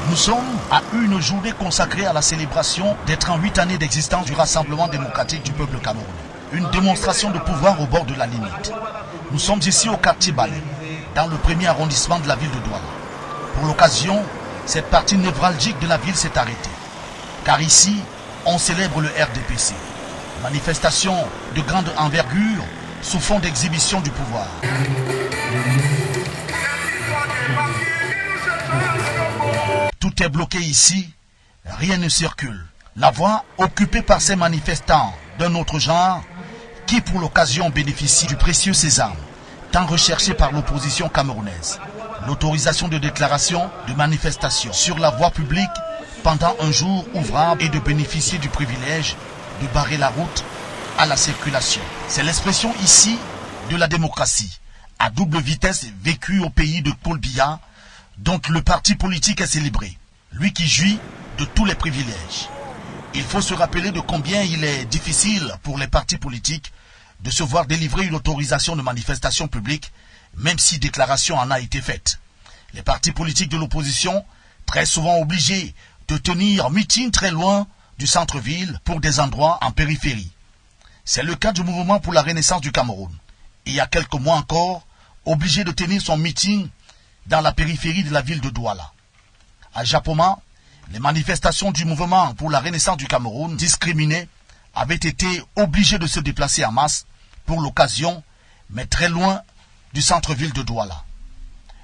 Nous sommes à une journée consacrée à la célébration des 38 années d'existence du Rassemblement démocratique du peuple camerounais. Une démonstration de pouvoir au bord de la limite. Nous sommes ici au quartier Balé, dans le premier arrondissement de la ville de Douala. Pour l'occasion, cette partie névralgique de la ville s'est arrêtée. Car ici, on célèbre le RDPC. Manifestation de grande envergure sous fond d'exhibition du pouvoir. Tout est bloqué ici, rien ne circule. La voie occupée par ces manifestants d'un autre genre qui pour l'occasion bénéficient du précieux sésame, tant recherché par l'opposition camerounaise. L'autorisation de déclaration de manifestation sur la voie publique pendant un jour ouvrable et de bénéficier du privilège de barrer la route à la circulation. C'est l'expression ici de la démocratie, à double vitesse vécue au pays de Paul Biya, dont le parti politique est célébré, lui qui jouit de tous les privilèges. Il faut se rappeler de combien il est difficile pour les partis politiques de se voir délivrer une autorisation de manifestation publique, même si déclaration en a été faite. Les partis politiques de l'opposition, très souvent obligés de tenir meeting très loin du centre-ville pour des endroits en périphérie. C'est le cas du mouvement pour la renaissance du Cameroun. Il y a quelques mois encore, obligé de tenir son meeting dans la périphérie de la ville de Douala. À Japoma, les manifestations du mouvement pour la renaissance du Cameroun, discriminés, avaient été obligés de se déplacer en masse pour l'occasion, mais très loin du centre-ville de Douala.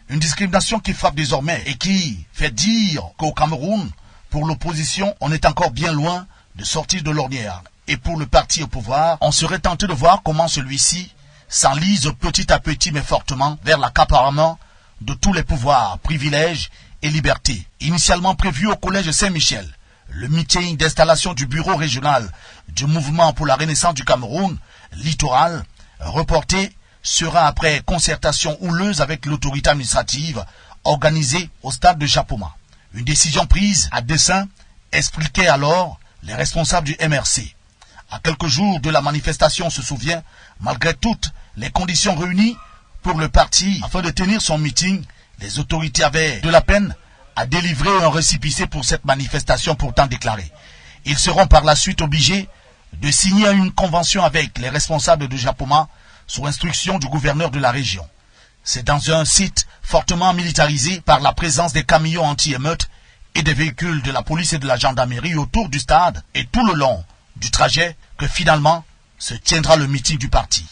Une discrimination qui frappe désormais et qui fait dire qu'au Cameroun, pour l'opposition, on est encore bien loin de sortir de l'ornière. Et pour le parti au pouvoir, on serait tenté de voir comment celui-ci s'enlise petit à petit mais fortement vers l'accaparement de tous les pouvoirs, privilèges et libertés. Initialement prévu au collège Saint-Michel, le meeting d'installation du bureau régional du mouvement pour la renaissance du Cameroun, littoral, reporté, sera après concertation houleuse avec l'autorité administrative organisée au stade de Japoma. Une décision prise à dessein expliquait alors les responsables du MRC. À quelques jours de la manifestation, on se souvient, malgré toutes les conditions réunies pour le parti, afin de tenir son meeting, les autorités avaient de la peine à délivrer un récépissé pour cette manifestation pourtant déclarée. Ils seront par la suite obligés de signer une convention avec les responsables de Japoma sous instruction du gouverneur de la région. C'est dans un site fortement militarisé par la présence des camions anti-émeutes et des véhicules de la police et de la gendarmerie autour du stade et tout le long du trajet que finalement se tiendra le meeting du parti.